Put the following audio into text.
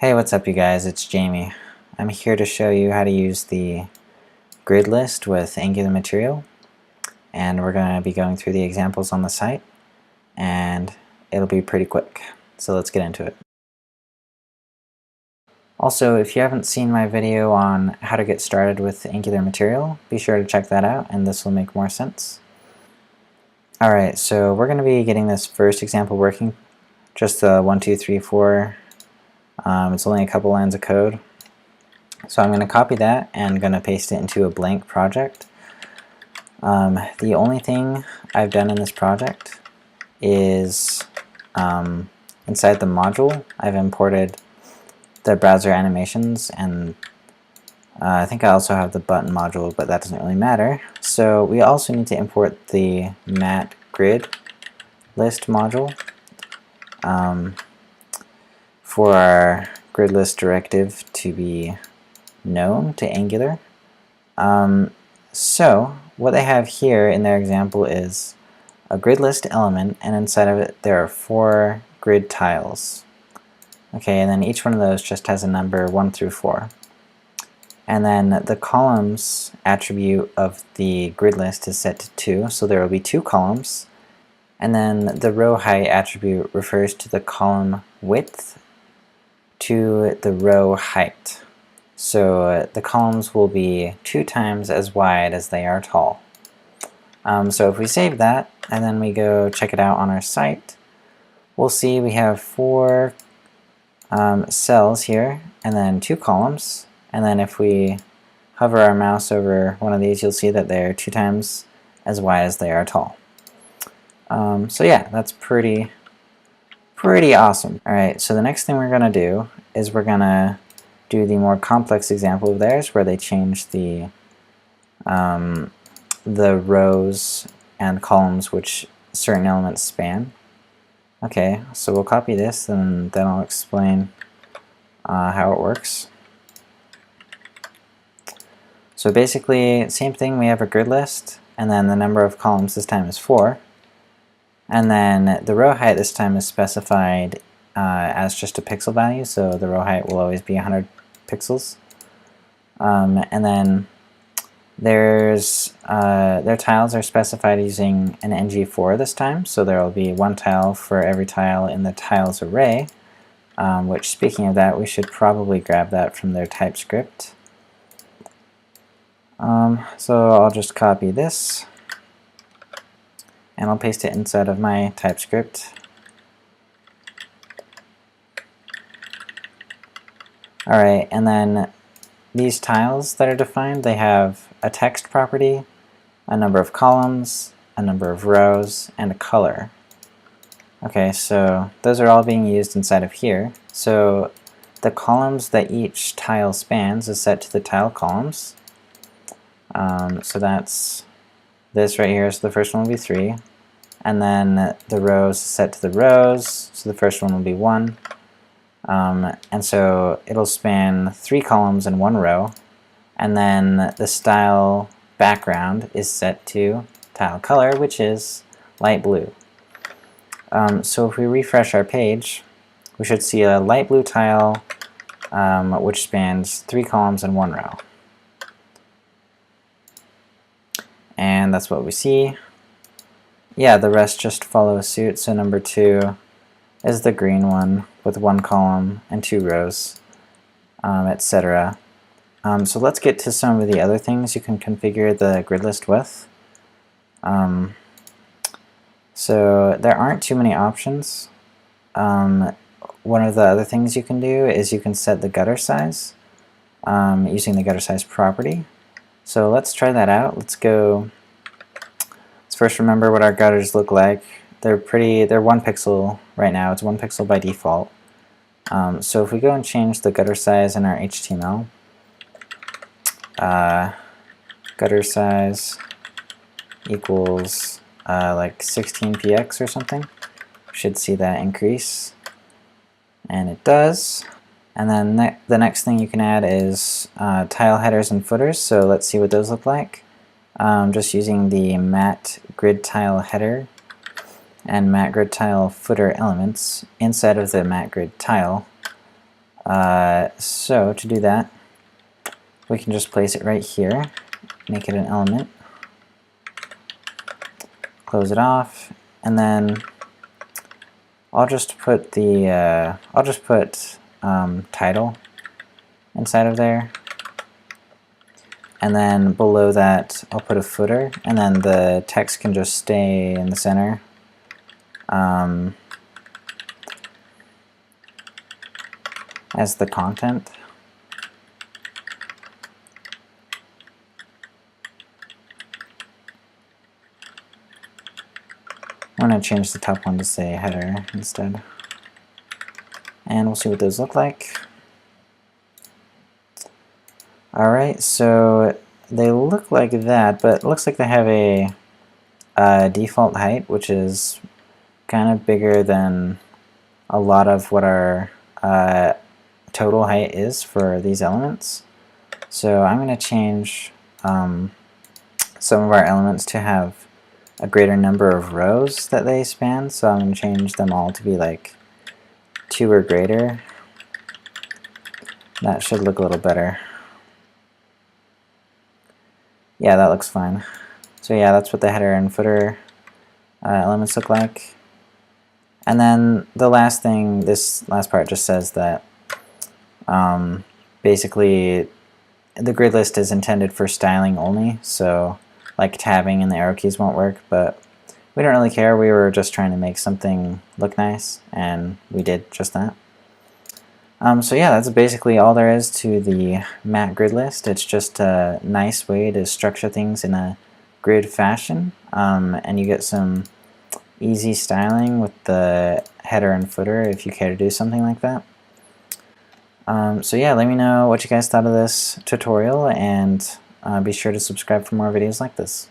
Hey, what's up you guys? It's Jamie. I'm here to show you how to use the grid list with Angular material, and we're going to be going through the examples on the site, and it'll be pretty quick. So let's get into it. Also, if you haven't seen my video on how to get started with Angular material, be sure to check that out and this will make more sense. Alright, so we're going to be getting this first example working, just the 1, 2, 3, 4. It's only a couple lines of code. So I'm going to copy that and going to paste it into a blank project. The only thing I've done in this project is inside the module I've imported the browser animations, and I think I also have the button module, but that doesn't really matter. So we also need to import the mat grid list module for our grid list directive to be known to Angular. So what they have here in their example is a grid list element, and inside of it there are 4 grid tiles. Okay, and then each one of those just has a number 1 through 4. And then the columns attribute of the grid list is set to 2, so there will be 2 columns. And then the row height attribute refers to the column width to the row height. So the columns will be 2 times as wide as they are tall. So if we save that and then we go check it out on our site, we'll see we have 4 cells here and then 2 columns. And then if we hover our mouse over one of these, you'll see that they're 2 times as wide as they are tall. So yeah, that's pretty awesome. Alright, so the next thing we're going to do is we're going to do the more complex example of theirs where they change the rows and columns which certain elements span. Okay, so we'll copy this and then I'll explain how it works. So basically, same thing, we have a grid list, and then the number of columns this time is 4. And then the row height this time is specified as just a pixel value, so the row height will always be 100 pixels. And then their tiles are specified using an ng4 this time, so there will be 1 tile for every tile in the tiles array, which, speaking of that, we should probably grab that from their TypeScript. So I'll just copy this and I'll paste it inside of my TypeScript. Alright, and then these tiles that are defined, they have a text property, a number of columns, a number of rows, and a color. Okay, so those are all being used inside of here. So the columns that each tile spans is set to the tile columns. So that's this right here, so the first one will be 3. And then the rows is set to the rows, so the first one will be 1. And so it'll span 3 columns and 1 row. And then the style background is set to tile color, which is light blue. So if we refresh our page, we should see a light blue tile which spans 3 columns and 1 row. And that's what we see. Yeah, the rest just follow suit, so number 2 is the green one with 1 column and 2 rows, etc. So let's get to some of the other things you can configure the grid list with. So there aren't too many options. One of the other things you can do is you can set the gutter size using the gutter size property. So let's try that out. Let's first remember what our gutters look like. They're 1 pixel right now. It's 1 pixel by default. So if we go and change the gutter size in our HTML, gutter size equals like 16px or something. We should see that increase, and it does. And then the next thing you can add is tile headers and footers, so let's see what those look like. Just using the mat grid tile header and mat grid tile footer elements inside of the mat grid tile. So to do that, we can just place it right here, make it an element, close it off, and then I'll just put the title inside of there, and then below that I'll put a footer, and then the text can just stay in the center. As the content. I'm going to change the top one to say header instead. And we'll see what those look like. Alright, so they look like that, but it looks like they have a default height, which is kind of bigger than a lot of what our total height is for these elements. So I'm going to change some of our elements to have a greater number of rows that they span, so I'm going to change them all to be like 2 or greater. That should look a little better. Yeah, that looks fine. So yeah, that's what the header and footer elements look like. And then the last thing, this last part just says that basically the grid list is intended for styling only, so like tabbing and the arrow keys won't work, but we don't really care. We were just trying to make something look nice, and we did just that. So yeah, that's basically all there is to the mat grid list. It's just a nice way to structure things in a grid fashion, and you get some easy styling with the header and footer if you care to do something like that. So yeah, let me know what you guys thought of this tutorial, and be sure to subscribe for more videos like this.